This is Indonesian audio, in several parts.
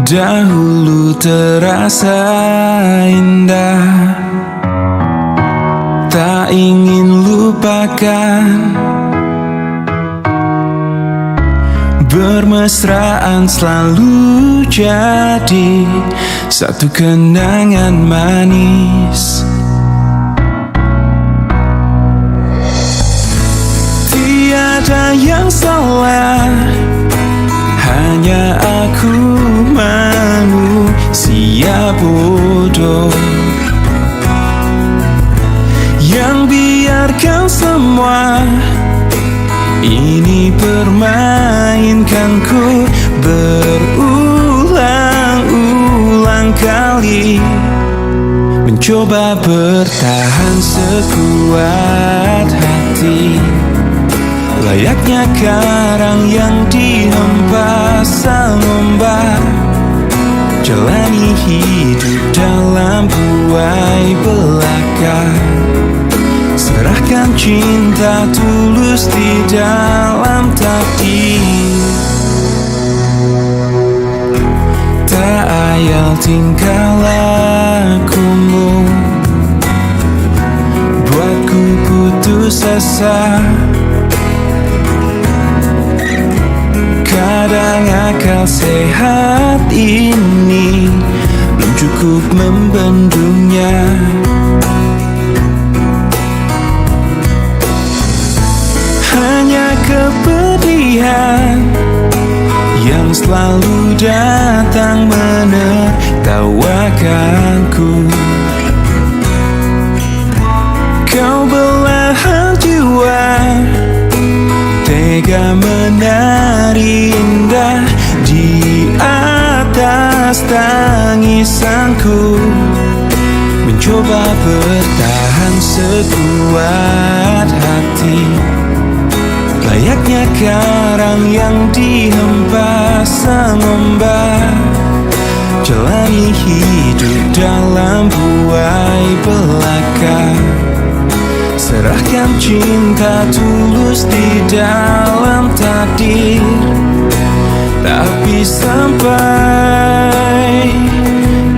Dahulu terasa indah, tak ingin lupakan. Bermesraan selalu jadi satu kenangan manis. Tiada yang salah, hanya aku manusia bodoh yang biarkan semua ini permainkanku berulang-ulang kali, mencoba bertahan sekuat hati, layaknya karang yang dihempas sang ombak, jalani hidup dalam buai belaka. Serahkan cinta tulus di dalam takdir. Tak ayal tingkah lakumu buatku putus asa. Kadang akal sehat ini belum cukup membendungnya. Hanya kepedihan yang selalu datang menertawakanku. Kau belahan jiwa, tega menari indah di atas tangisanku, mencoba bertahan sekuat hati, layaknya karang yang dihempas sang ombak, jalani hidup dalam buai belaka. Serahkan cinta tulus di dalam takdir. Tapi sampai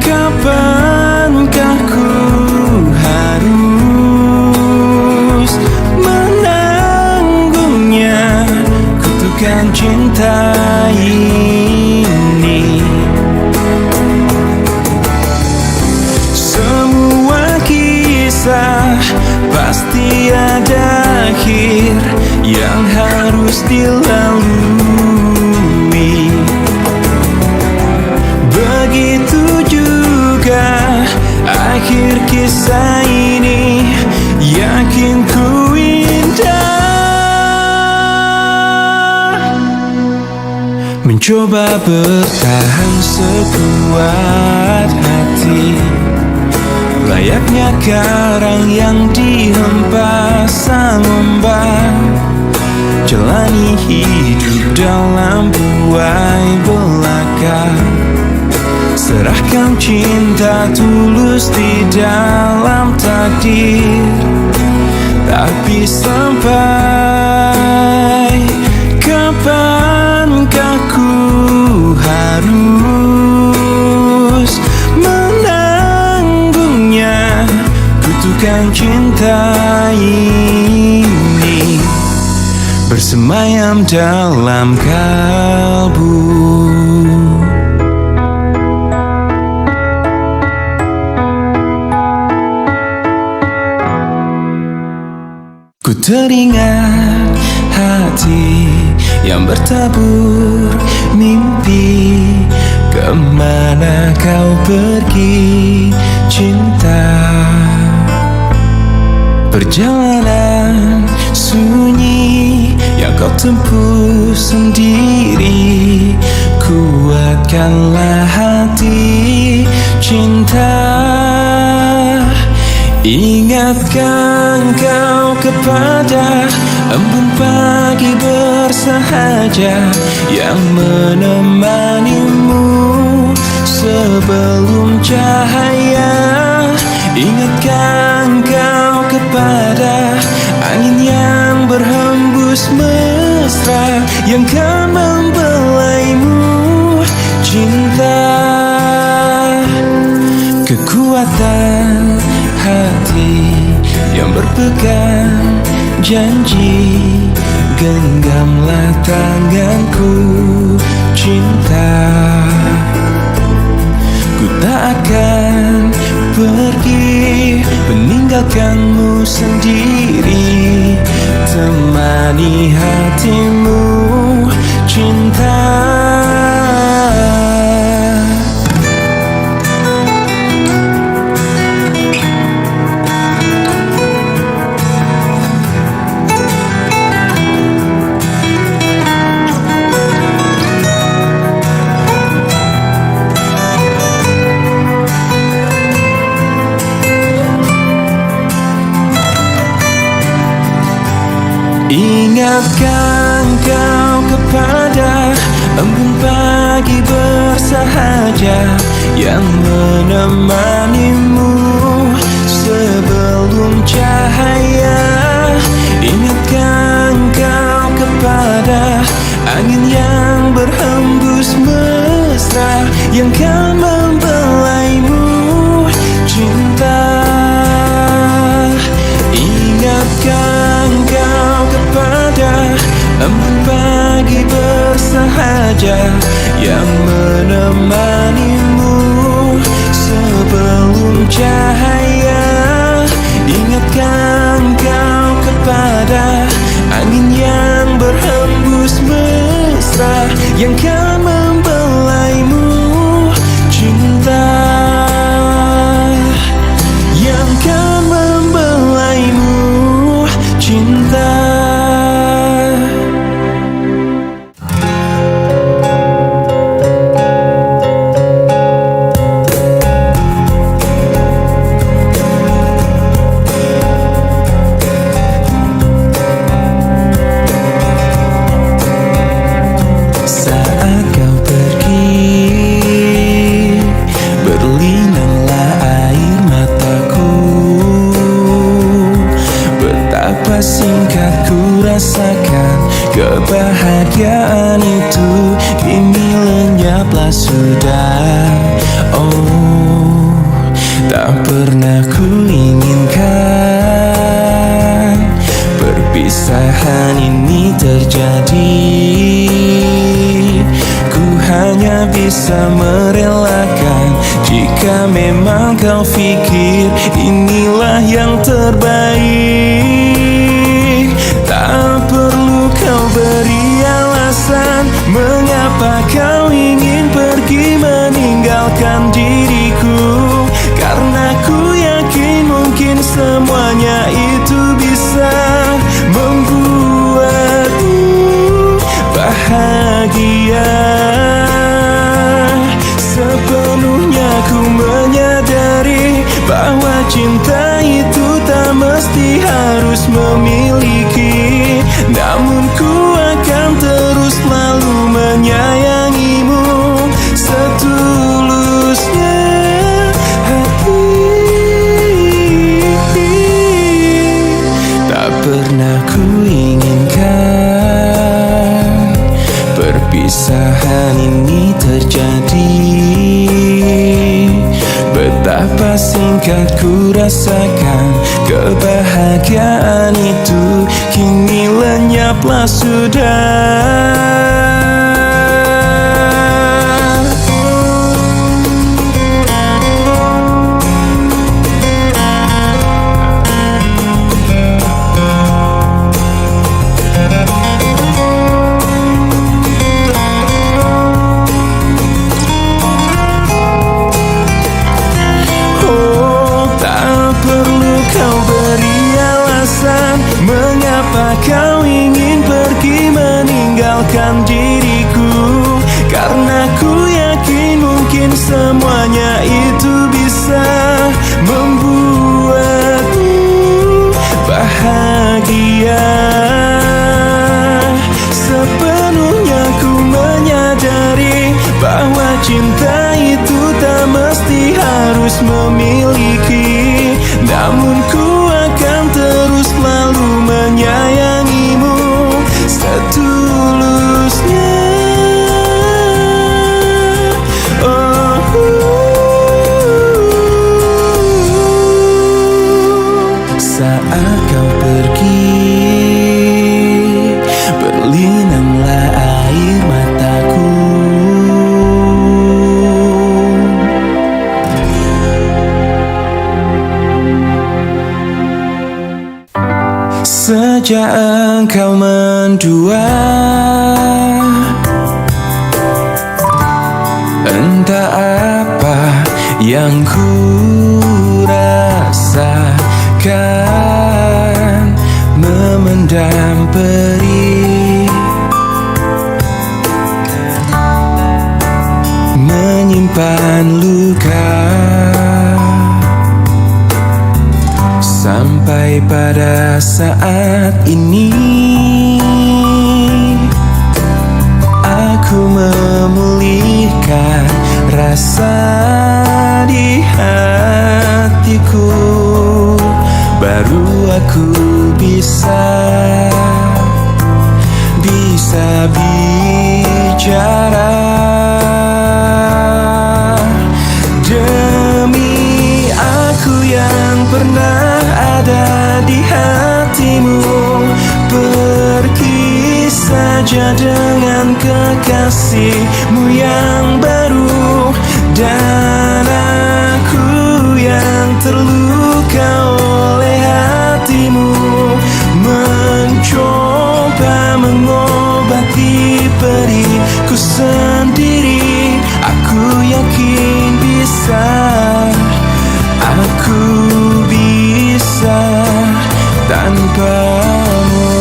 kapankah ku harus menanggungnya kutukan cinta ini? Semua kisah pasti ada akhir yang harus dilalui. Begitu juga akhir kisah ini, yakin ku indah. Mencoba bertahan sekuat hati, layaknya karang yang dihempas sang ombak, jalani hidup dalam buai belaka. Serahkan cinta tulus di dalam takdir. Tapi sampai kapankah ku harus menanggungnya kutukan cinta ini, bersemayam dalam kalbu. Ku teringat hati yang bertabur mimpi. Kemana kau pergi cinta? Perjalanan sunyi yang kau tempuh sendiri. Kuatkanlah hati cinta. Ingatkan kau kepada embun pagi bersahaja yang menemanimu sebelum cahaya. Ingatkan kau kepada angin yang berhembus mesra yang kan membelaimu cinta. Kekuatan hati yang berpegang janji, genggamlah tanganku cinta. Ku tak akan pergi meninggalkanmu sendiri, temani hatimu cinta. Ingatkan kau kepada embun pagi bersahaja yang menemanimu sebelum cahaya. Ingatkan kau kepada angin yang berhembus mesra yang kan membelaimu cinta. Ingatkan kau kepada embun pagi bersahaja yang menemanimu sebelum cahaya. Ingatkan kau kepada angin yang berhembus mesra yang kan membelaimu cinta, yang kan membelaimu cinta. Saat kau pergi, berlinanglah air mataku. Betapa singkat ku rasakan kebahagiaan itu, kini lenyaplah sudah. Oh, tak pernah ku inginkan perpisahan ini terjadi. Ku hanya bisa merelakan jika memang kau pikir inilah yang terbaik. Tak perlu kau beri alasan mengapa kau ingin pergi meninggalkan diriku, karena ku yakin mungkin semuanya itu bisa membuatmu bahagia. Sepenuhnya ku menyadari bahwa cinta itu tak mesti harus memiliki, namun ku akan terus selalu menyayangimu setulusnya hati. Tak pernah ku inginkan perpisahan ini terjadi. Betapa singkat ku rasakan kebahagiaan itu, kini lenyaplah sudah. Mengapa kau ingin pergi meninggalkan diriku, karena ku yakin mungkin semuanya itu bisa membuatmu bahagia. Sepenuhnya ku menyadari bahwa cinta itu tak mesti harus memiliki, namun ku akan terus selalu menyayangimu setulusnya. Oh, saja engkau mendua. Entah apa yang ku rasakan, memendam perih, menyimpan luka, sampai pada saat ini aku memulihkan rasa di hatiku. Baru aku bisa bicara. Demi aku yang pernah ada di hatimu, pergi saja dengan kekasihmu yang baru. Dan aku yang terluka oleh hatimu, mencoba mengobati perihku sendiri. Aku yakin bisa, aku bisa tanpamu.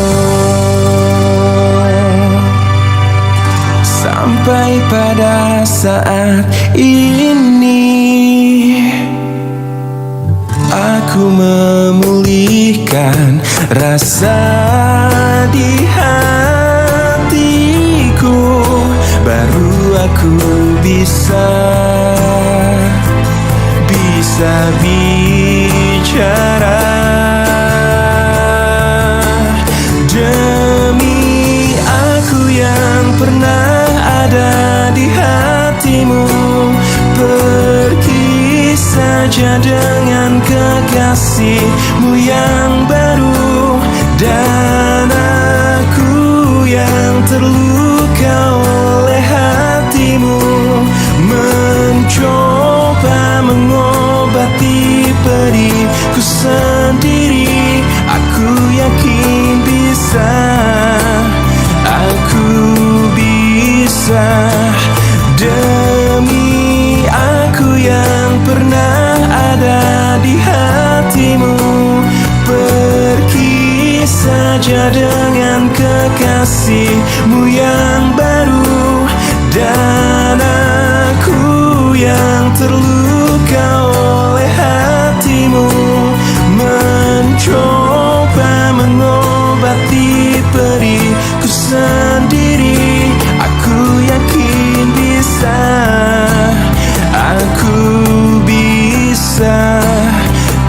Sampai pada saat ini aku memulihkan rasa di hatiku. Baru aku bisa bicara. Demi aku yang pernah ada di hatimu, pergi saja dengan kekasihmu yang baru. Dan aku yang terluka oleh hatimu, mencoba mengobati perihku sendiri. Aku yakin bisa, aku bisa. Demi aku yang pernah ada di hatimu, pergi saja dengan kekasihmu yang baru. Dan aku yang terluka oleh hatimu, mencoba mengobati perihku sendiri. Aku yakin bisa, aku bisa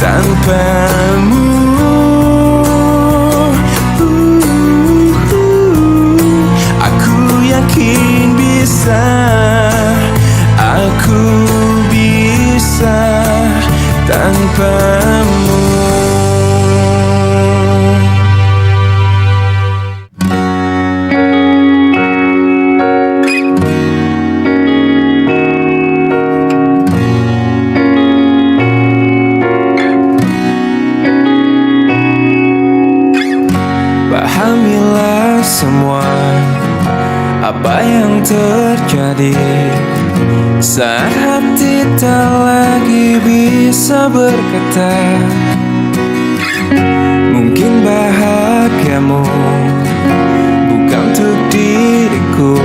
tanpamu. Aku yakin bisa, aku bisa tanpamu. Pahamilah semua apa yang terjadi saat hati tak lagi bisa berkata. Mungkin bahagiamu bukan untuk diriku.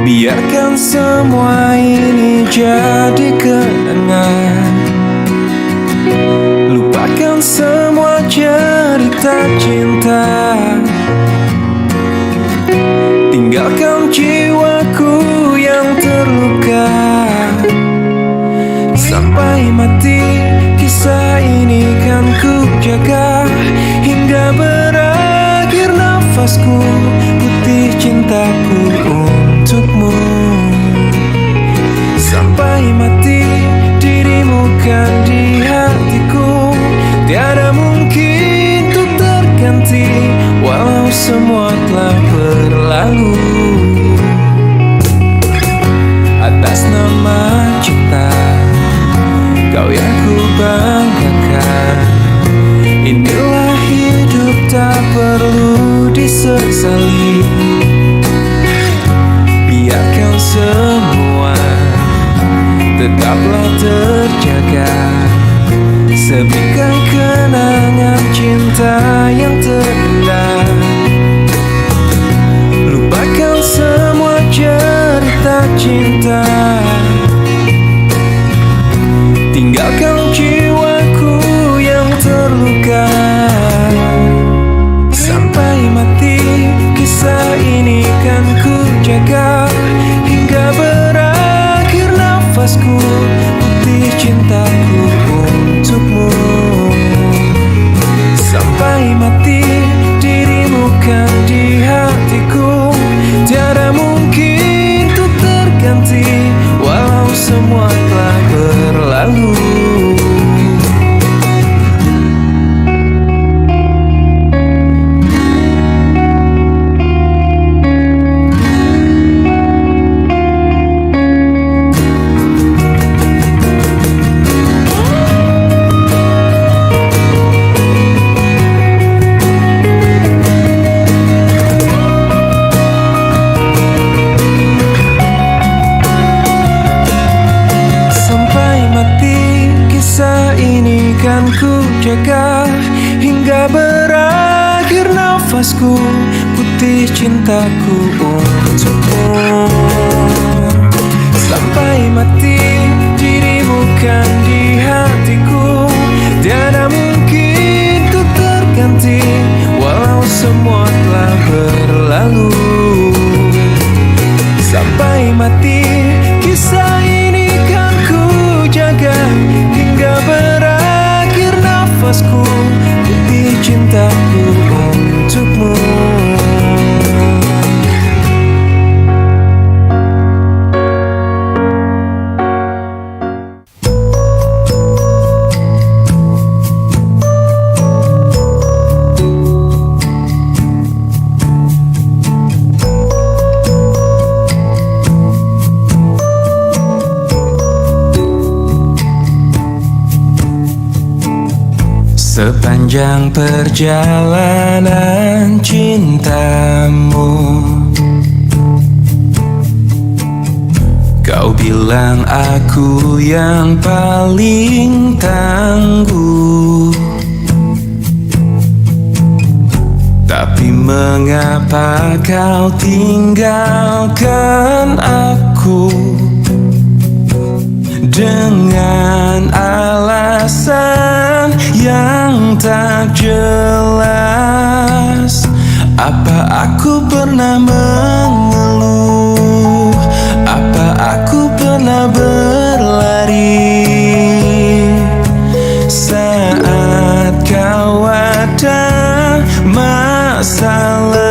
Biarkan semua ini jadi kenangan. Lupakan semua cerita cinta. Tinggalkan jiwaku yang terluka. Sampai mati kisah ini kan ku jaga, hingga berakhir nafasku, putih cintaku untukmu. Sampai mati dirimu kan di hatiku, tiada mungkin untuk terganti, walau semua telah berlalu. Atas nama cinta, kau yang ku banggakan, inilah hidup tak semua tetaplah terjaga. Sepikan kenangan cinta yang terindah. Lupakan semua cerita cinta. Tinggalkan jiwaku yang terluka. Sampai mati kisah ini kan ku jaga. Hingga berakhir nafasku, bukti cintaku untukmu. Sampai mati dirimu kan di hatiku. Tiada mungkin untuk terganti, walau semua telah berlalu. Ku jaga hingga berakhir nafasku, putih cintaku untukmu. Sampai mati dirimu kan di hatiku. Tiada mungkin untuk terganti, walau semua telah berlalu. Sampai mati kisah ini kan ku jaga hingga berakhir nafasku, bukti cintaku untukmu. Sepanjang perjalanan cintamu, kau bilang aku yang paling tangguh. Tapi mengapa kau tinggalkan aku dengan alasan yang tak jelas? Apa aku pernah mengeluh? Apa aku pernah berlari saat kau ada masalah?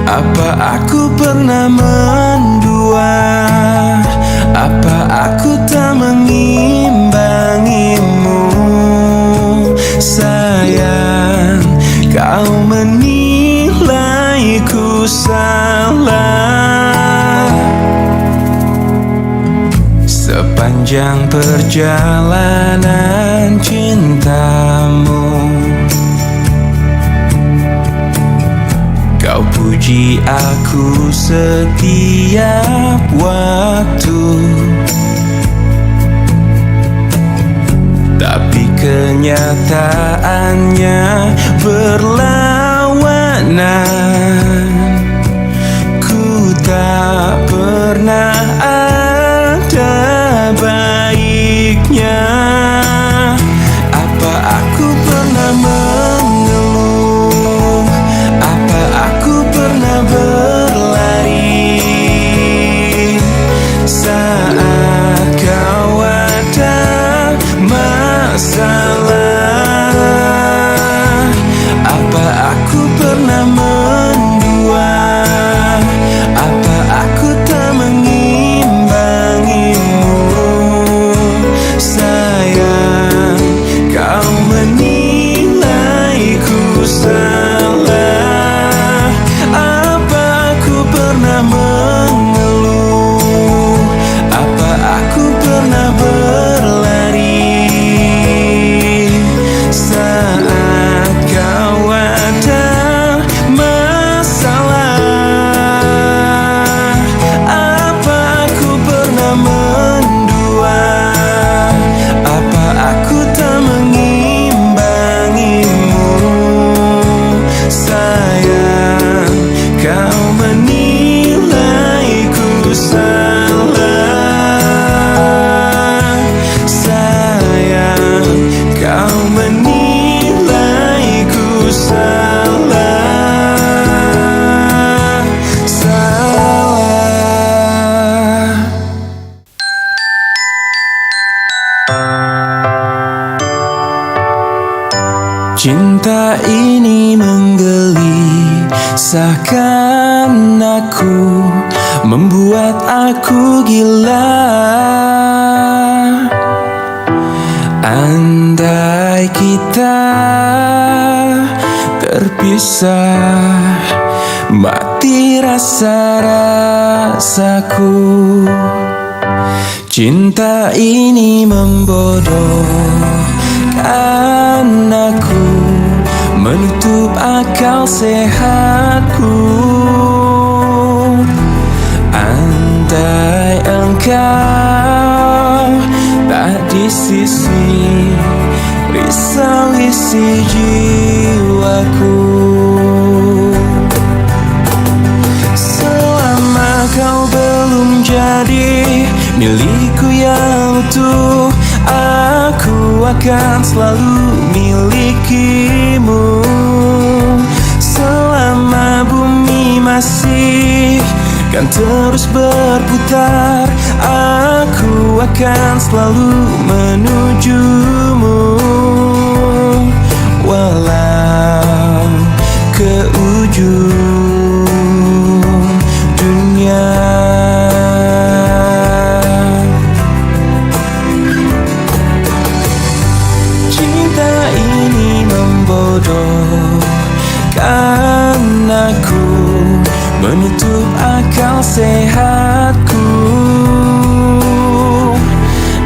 Apa aku pernah mendua? Apa aku tak mengimbangimu? Sayang, kau menilaiku salah. Sepanjang perjalanan cintamu, kau puji aku setiap waktu. Tapi kenyataannya berlawanan. Ku tak pernah ada baiknya. Apa aku pernah mengeluh? Apa aku pernah berlari saat kau ada masalah? Apa aku pernah mendua? Apa aku tak Cinta ini menggelisahkan aku, membuat aku gila. Andai kita terpisah, mati rasa-rasaku. Cinta ini membodohkan aku, menutup akal sehatku. Andai engkau tak di sisi, risau isi jiwaku. Selama kau belum jadi milikku yang utuh, aku akan selalu milikimu. Selama bumi masih kan terus berputar, aku akan selalu menujumu. Walau ke ujung dunia. Cinta ini membodohkan aku, menutup akal sehatku.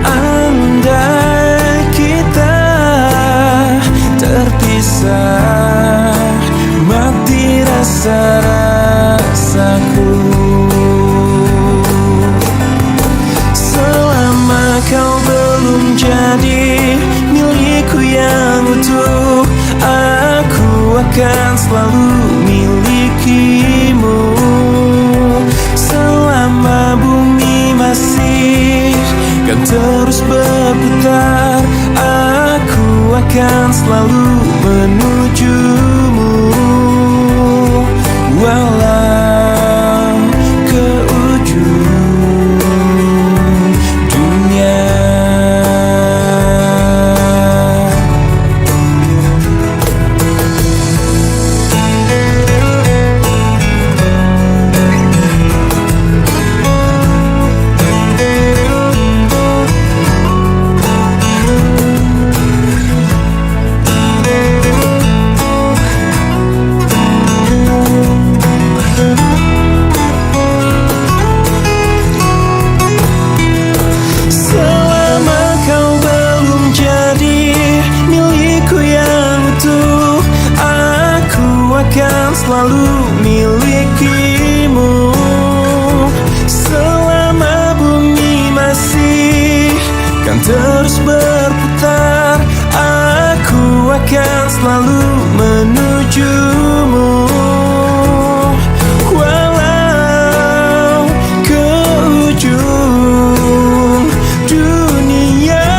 Andai kita terpisah, mati rasa-rasaku. Selama kau belum jadi milikku yang utuh, aku akan selalu milikimu. Selama bumi masih kan terus berputar, aku akan selalu menujumu. Walau ke ujung dunia. Selalu milikimu. Selama bumi masih kan terus berputar, aku akan selalu menujumu. Walau ke ujung dunia.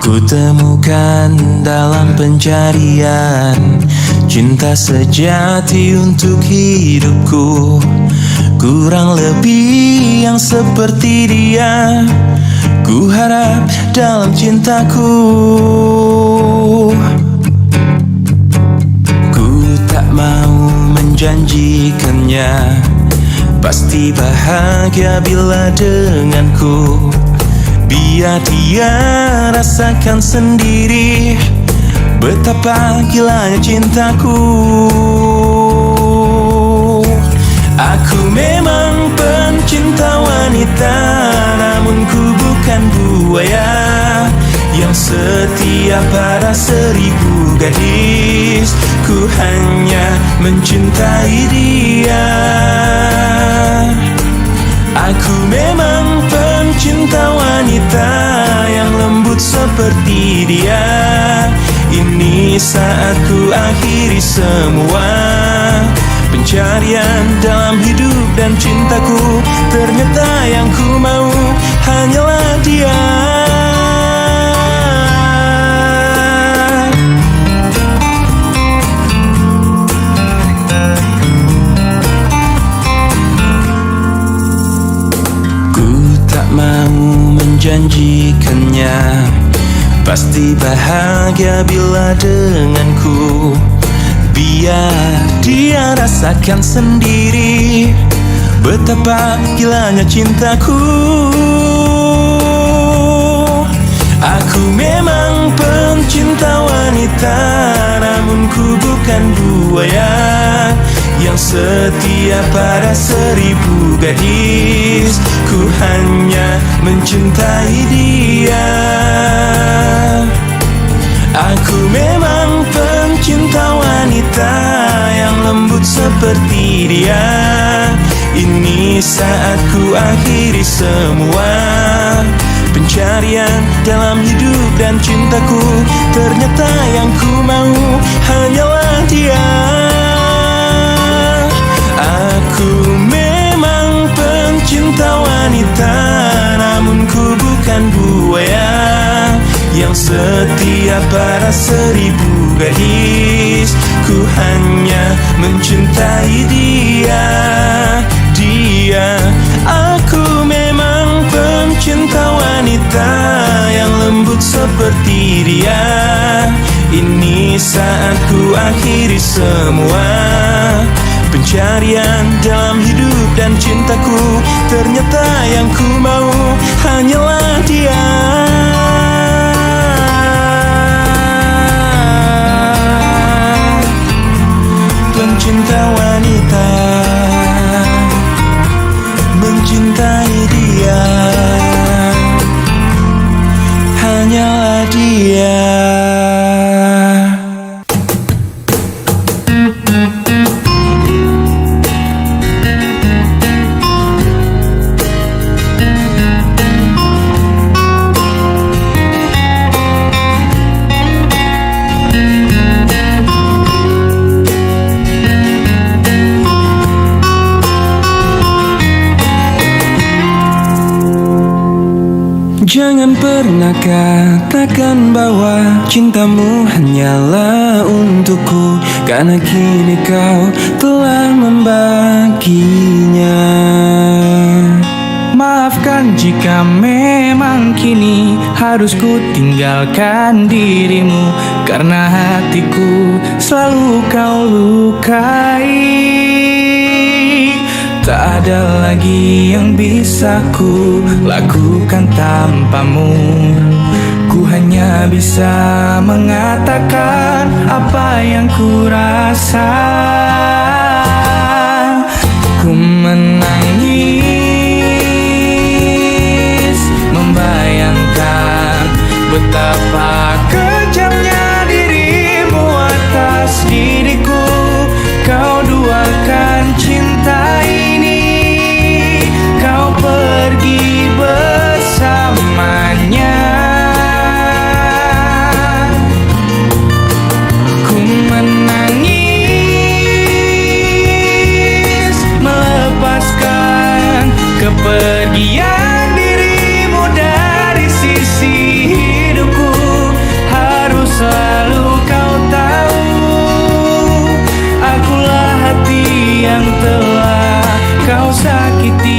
Kutemukan dalam pencarian cinta sejati untuk hidupku. Kurang lebih yang seperti dia ku harap dalam cintaku. Ku tak mau menjanjikannya pasti bahagia bila denganku. Biar dia rasakan sendiri betapa gilanya cintaku. Aku memang pencinta wanita, namun ku bukan buaya yang setia pada 1000 gadis. Ku hanya mencintai dia. Aku memang pencinta wanita yang lembut seperti dia. Ini saat ku akhiri semua pencarian dalam hidup dan cintaku. Ternyata yang ku mau hanyalah dia. Ku tak mau menjanjikannya pasti bahagia bila denganku. Biar dia rasakan sendiri betapa gilanya cintaku. Aku memang pencinta wanita, namun ku bukan buaya yang setia pada 1000 gadis. Ku hanya mencintai dia. Aku memang pencinta wanita yang lembut seperti dia. Ini saat ku akhiri semua pencarian dalam hidup dan cintaku. Ternyata yang ku mau hanyalah dia. Aku memang pencinta wanita, namun ku bukan buaya yang setia pada 1000 gadis. Ku hanya mencintai dia. Aku memang pencinta wanita yang lembut seperti dia. Ini saat ku akhiri semua pencarian dalam hidup dan cintaku. Ternyata yang ku mau hanyalah dia. Pencinta wanita, mencintai dia, hanyalah dia. Jangan pernah katakan bahwa cintamu hanyalah untukku, karena kini kau telah membaginya. Maafkan jika memang kini harus ku tinggalkan dirimu, karena hatiku selalu kau lukai. Tak ada lagi yang bisa ku lakukan tanpamu. Ku hanya bisa mengatakan apa yang ku rasa. Ku menangis membayangkan betapa kejamnya dirimu atas diriku. Kau duakan cinta ini, kau pergi bersamanya. Ku menangis melepaskan kepergian dirimu dari sisi hidupku. Harus selalu kau tahu, akulah hati yang telah kau sakiti.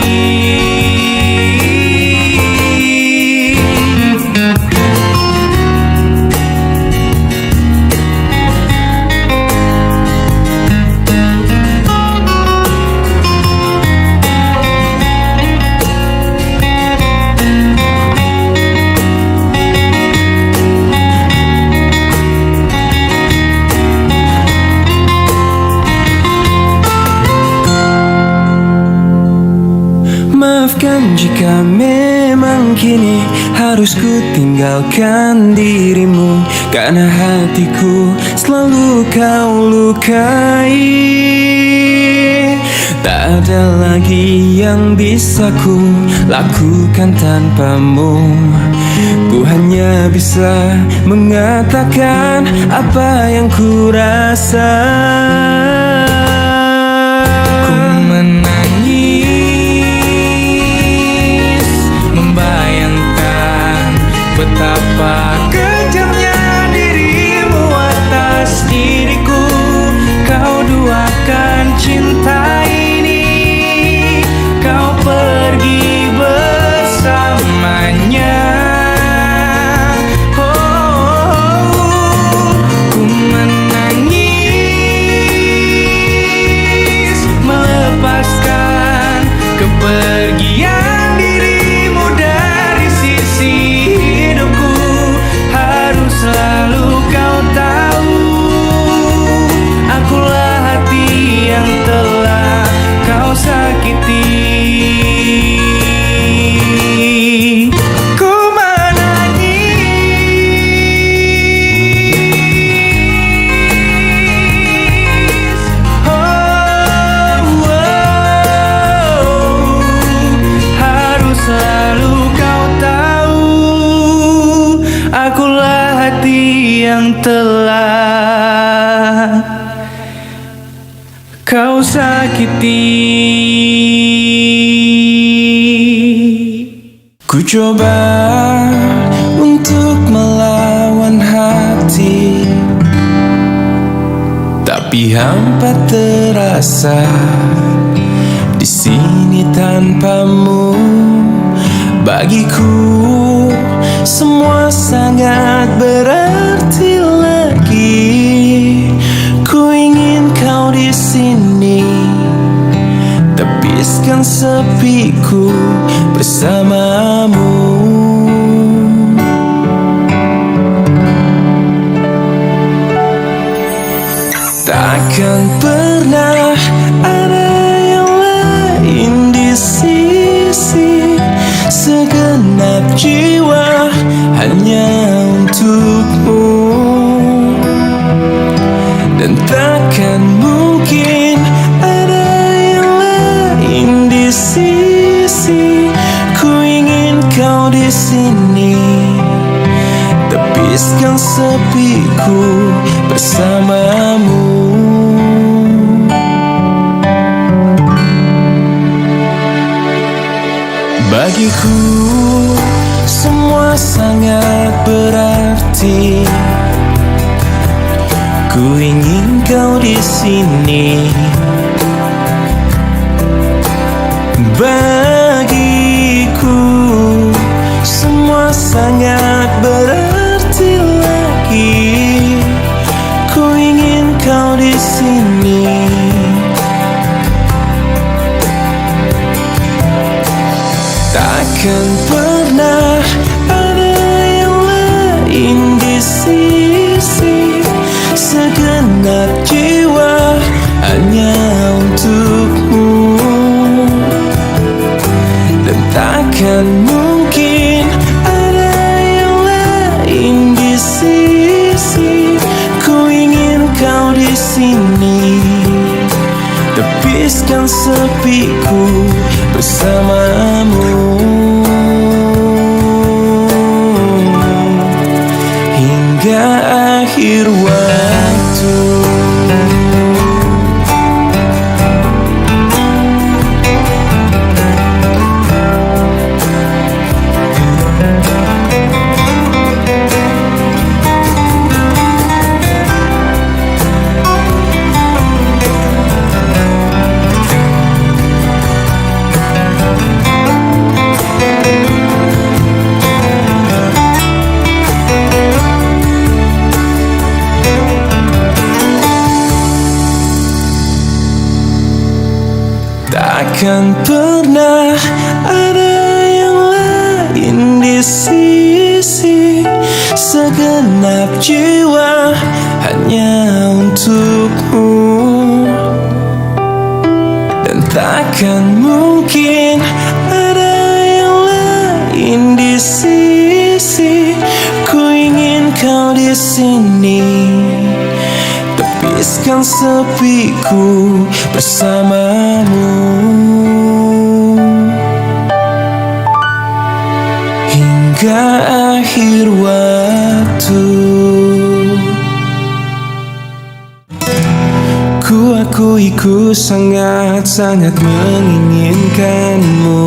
Maafkan jika memang kini harus ku tinggalkan dirimu, karena hatiku selalu kau lukai. Tak ada lagi yang bisa ku lakukan tanpamu. Ku hanya bisa mengatakan apa yang ku rasa. Ku menangis, membayangkan betapa kejamnya dirimu atas diriku. Kau duakan cinta ini, kau pergi bersamanya. Ku menangis, melepaskan kepergian dirimu dari sisi hidupku. Harus selalu kau tahu, akulah hati yang telah kau sakiti. Ku menangis, harus selalu kau tahu, akulah hati yang telah kau sakiti. Ku coba untuk melawan hati, tapi hampa terasa di sini tanpamu. Bagiku semua sangat berarti lagi. Ku ingin kau di sini, tepiskan sepiku bersamamu. Takkan pernah ada yang lain di sisi. Segenap jiwa hanya untukmu, dan takkan mungkin ada yang lain di sisi. Ku ingin kau di sini, tepiskan sepiku bersamamu. Bagiku semua sangat berarti. Ku ingin kau di sini. Bagiku semua sangat berarti lagi. Ku ingin kau di sini. Takkan pernah ada yang lain di sisi. Segenap jiwa hanya untukmu, dan takkan mungkin ada yang lain di sisi. Ku ingin kau di sini, tepiskan sepiku bersamamu hingga akhir waktu. Takkan pernah ada yang lain di sisi. Segenap jiwa hanya untukmu, dan takkan mungkin ada yang lain di sisi. Ku ingin kau di sini, tepiskan sepiku bersamamu. akui ku sangat-sangat menginginkanmu,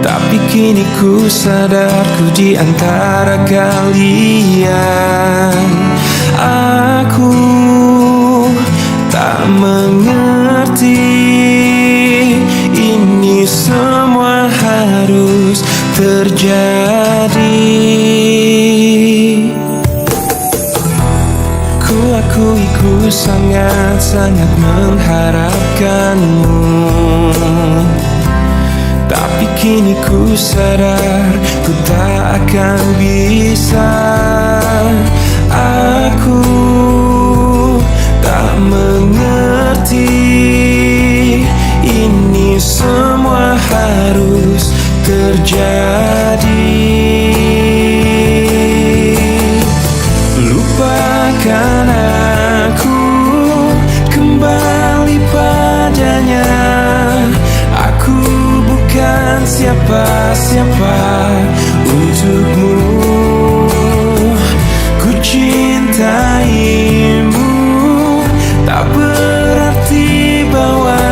tapi kini ku sadar ku di antara kalian. Aku tak mengerti ini semua harus terjadi. Ku akui ku sangat-sangat mengharapkanmu, tapi kini ku sadar ku tak akan bisa. Aku tak mengerti ini semua harus terjadi. Lupakan aku, kembali padanya. Aku bukan siapa-siapa untukmu. Ku cintaimu, tak berarti bahwa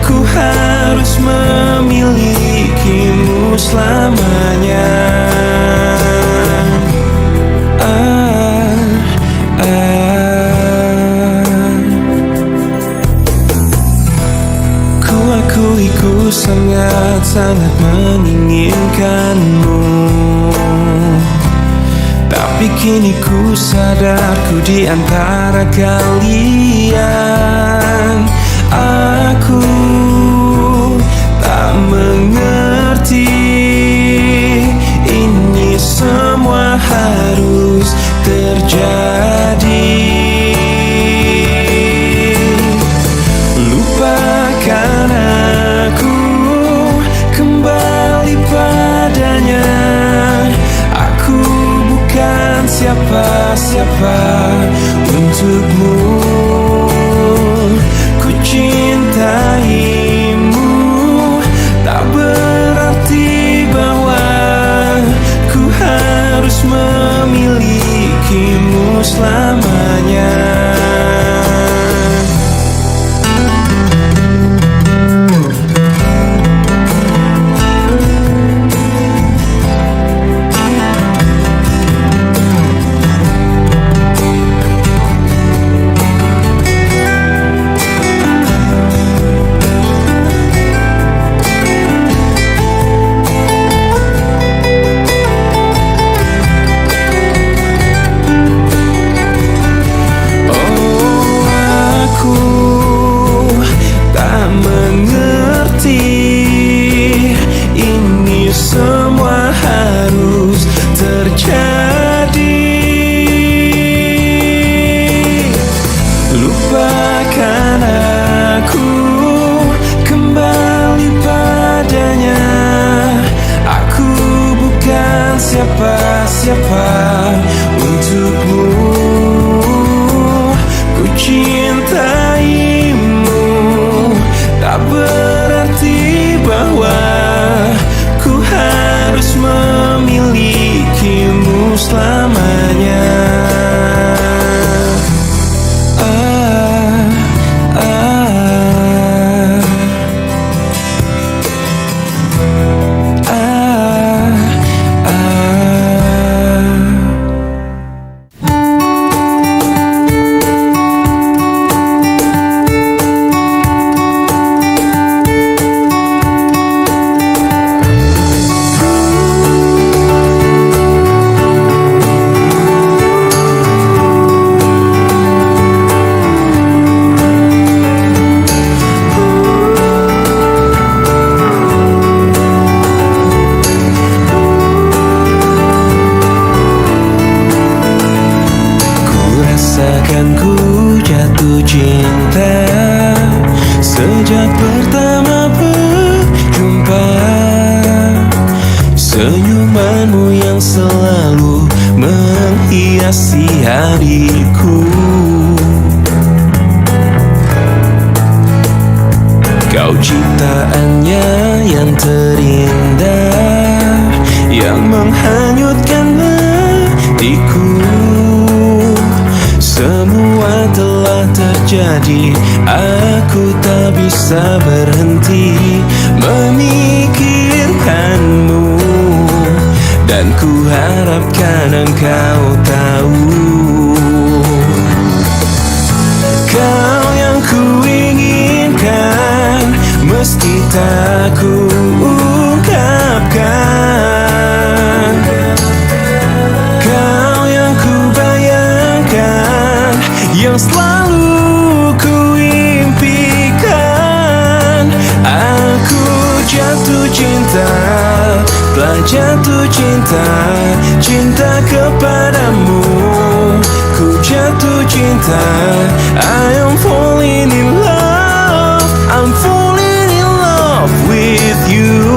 ku harus memilikimu selamanya. Ku akui ku sangat-sangat menginginkanmu, tapi kini ku sadar ku di antara kalian. Aku tak mengerti ini semua harus terjadi. Lupakan aku, kembali padanya. Aku bukan siapa-siapa untukmu. Ku cintaimu, tak berarti bahwa ku harus memilikimu selamanya. Semua harus terjadi. Lupakan aku, kembali padanya. Aku bukan siapa-siapa untukmu. Ku cintaimu, tak berarti bahwa harus memilikimu selamanya. Rasakan ku jatuh cinta sejak pertama berjumpa. Senyumanmu yang selalu menghiasi hariku. Kau ciptaannya yang terindah, yang menghanyutkan hatiku. Semua telah telah terjadi, aku tak bisa berhenti memikirkanmu. Dan ku harapkan engkau tahu, kau yang ku inginkan, meski tak ku ungkapkan. Kau yang ku bayangkan, yang selalu ku impikan. Aku jatuh cinta, telah jatuh cinta, cinta kepadamu. Ku jatuh cinta, I am falling in love, I'm falling in love with you.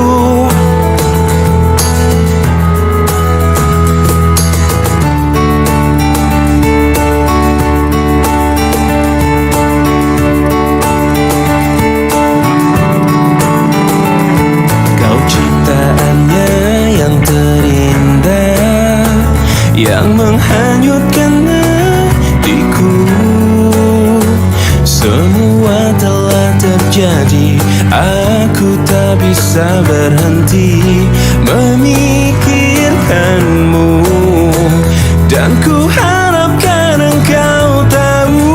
Kau ciptaannya yang terindah, yang menghanyutkan hatiku. Semua telah terjadi, aku tak bisa berhenti memikirkanmu. Dan ku harapkan engkau tahu,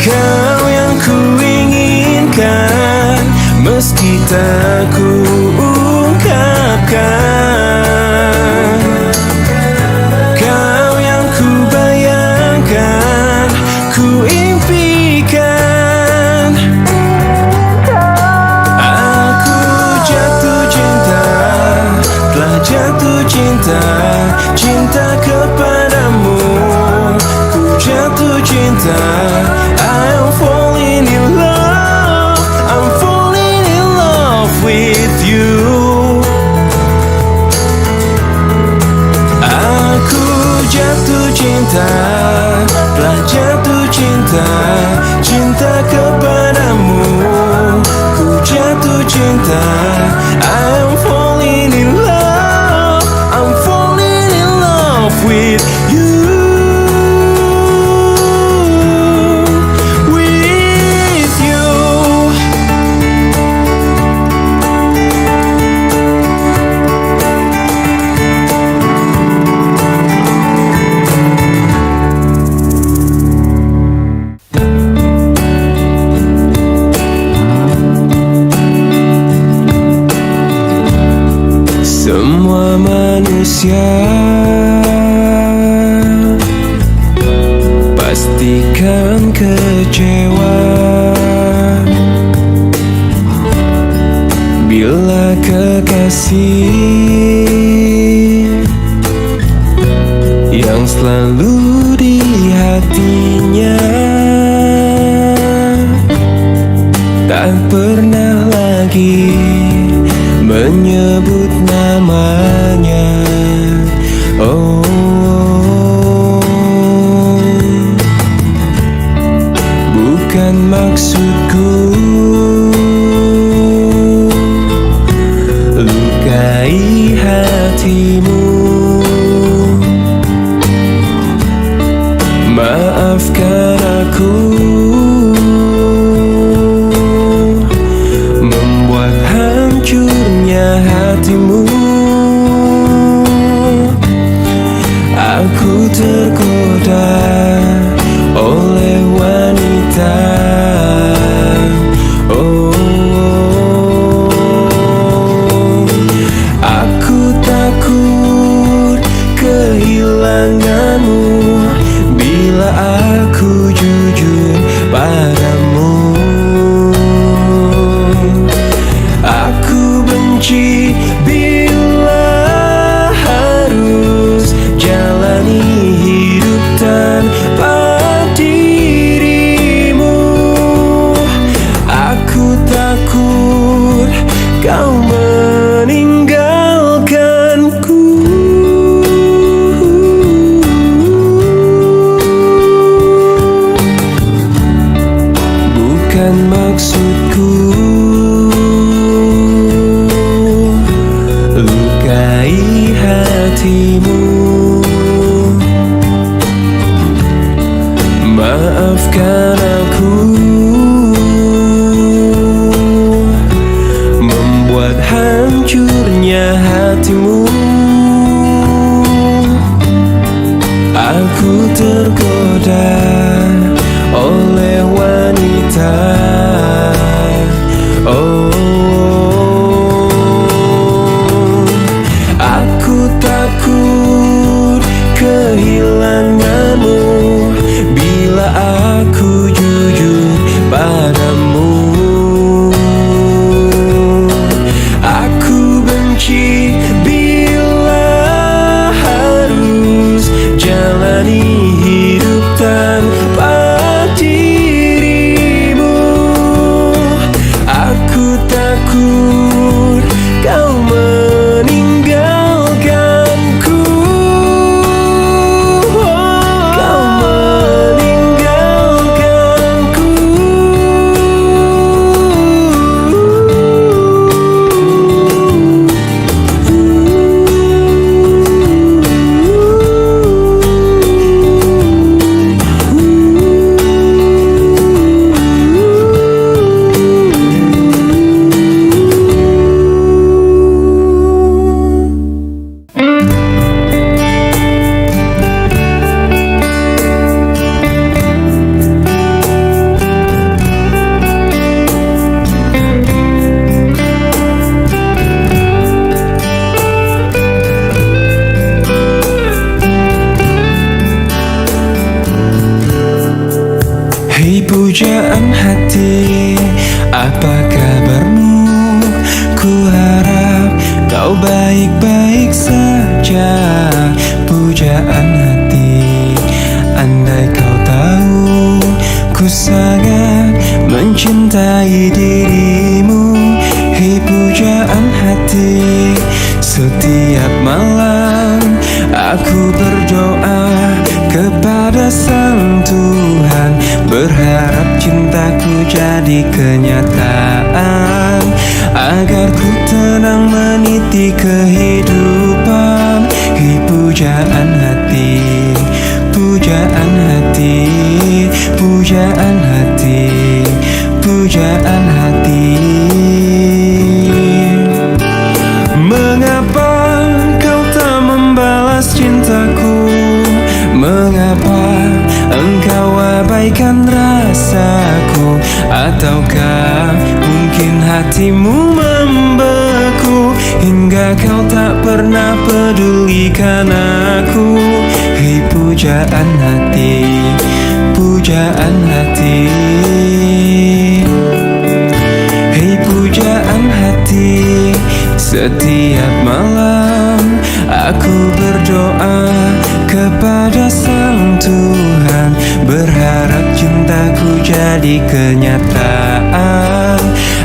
kau yang ku inginkan, meski tak ku ungkapkan. Kau yang ku bayangkan, ku impikan. Aku jatuh cinta, telah jatuh cinta, cinta kepadamu. Ku jatuh cinta, I am falling in love, I'm falling in love with you. Aku jatuh cinta, telah jatuh cinta, cinta kepadamu. Ku jatuh cinta, I am falling in love, I'm falling in love with you. Semua manusia pastikan kecewa bila kekasih yang selalu di hatinya tak pernah lagi menyebut namanya. Oh, bukan maksudku lukai hatimu. Maafkan aku membuat hancurnya hatimu. Aku tergoda oleh wanita. Oh, aku takut kehilanganmu bila aku jujur padamu. Aku benci bila harus jalani hidup Ku tergoda oleh wanita. Aku takut kehilanganmu bila aku jujur padamu. Aku benci bila harus jalani hidup tanpa dirimu. Aku takut kau meninggalkanku. Kau meninggalkanku. Hei pujaan hati, apa kabarmu? Ku harap kau baik-baik saja. Pujaan hati, andai kau tahu ku sangat mencintai dirimu. Hei pujaan hati, setiap malam aku berdoa kepada Sang Tuhan, berharap cintaku jadi kenyataan, agar ku tenang meniti kehidupan. Hei pujaan hati, pujaan hati, pujaan hati, pujaan hati. Mengapa kau tak membalas cintaku? Mengapa engkau abaikan rasaku? Ataukah mungkin hatimu membeku hingga kau tak pernah pedulikan aku? Hei pujaan hati, pujaan hati. Hei pujaan hati, setiap malam aku berdoa kepada Sang Tuhan, berharap cintaku jadi kenyataan,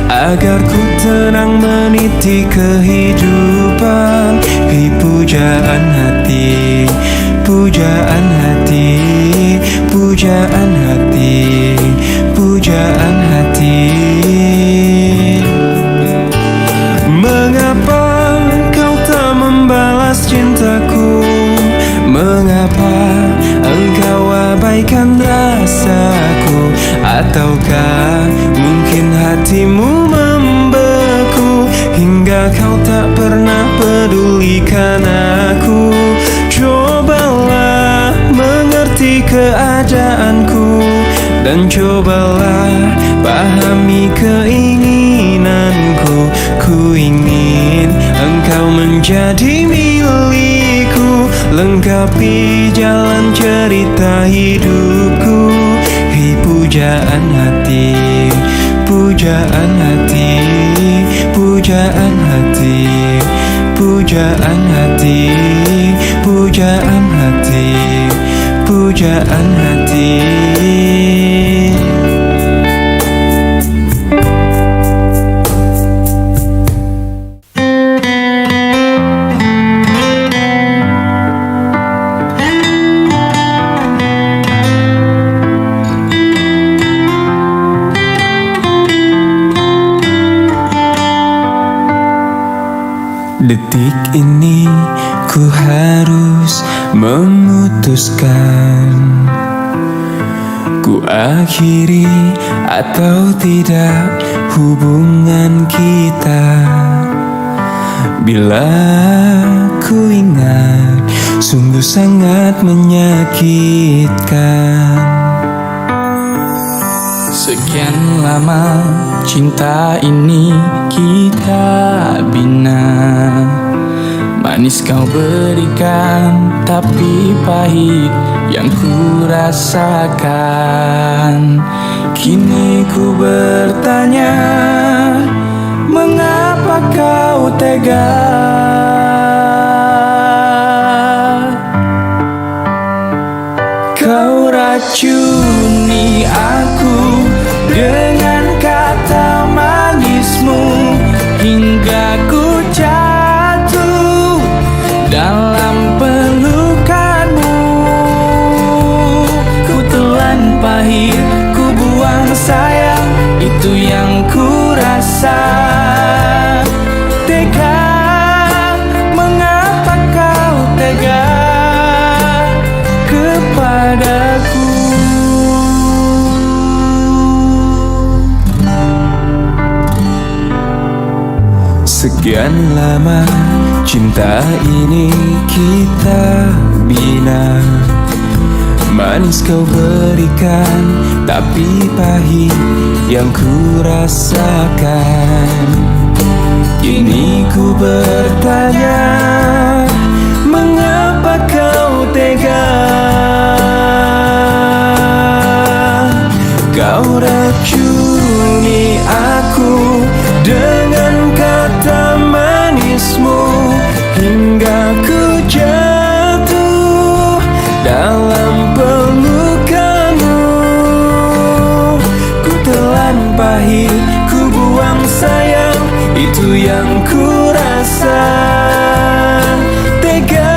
agar ku tenang meniti kehidupan. Hei pujaan hati, pujaan hati, pujaan hati, pujaan hati. Mengapa kau tak membalas cintaku? Mengapa engkau abaikan rasaku? Ataukah mungkin hatimu membeku hingga kau tak pernah pedulikan aku? Cobalah mengerti keadaanku, dan cobalah pahami keinginanku. Ku ingin engkau menjadi milikku, lengkapi jalan cerita hidupku. Hei pujaan hati, pujaan hati, pujaan hati, pujaan hati, pujaan hati, pujaan hati. Detik ini ku harus memutuskan, ku akhiri atau tidak hubungan kita. Bila ku ingat sungguh sangat menyakitkan. Sekian lama cinta ini kita bina, manis kau berikan, tapi pahit yang ku rasakan. Kini ku bertanya, mengapa kau tega? Kau racuni aku dengan kata manismu, hingga ku jatuh dalam pelukanmu. Ku telan pahit, ku buang sayang, itu yang ku rasa. Tega, mengapa kau tega kepadaku? Sekian lama cinta ini kita bina, manis kau berikan, tapi pahit yang ku rasakan. Kini ku bertanya, mengapa kau tega? Kau racuni aku dengan kata manismu, hingga ku jatuh dalam pelukanmu. Ku telan pahit, ku buang sayang, itu yang ku rasa. Tega,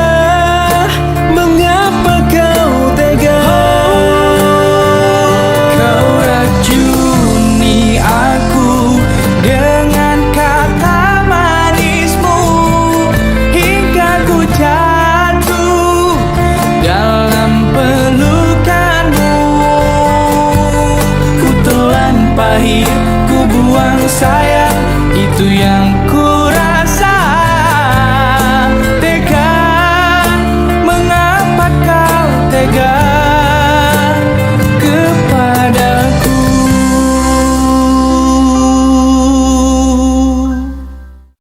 mengapa kau tega? Kau racuni aku dengan kata manismu, hingga ku jatuh dalam pelukanmu. Ku telan pahit, ku buang sayang, itu yang ku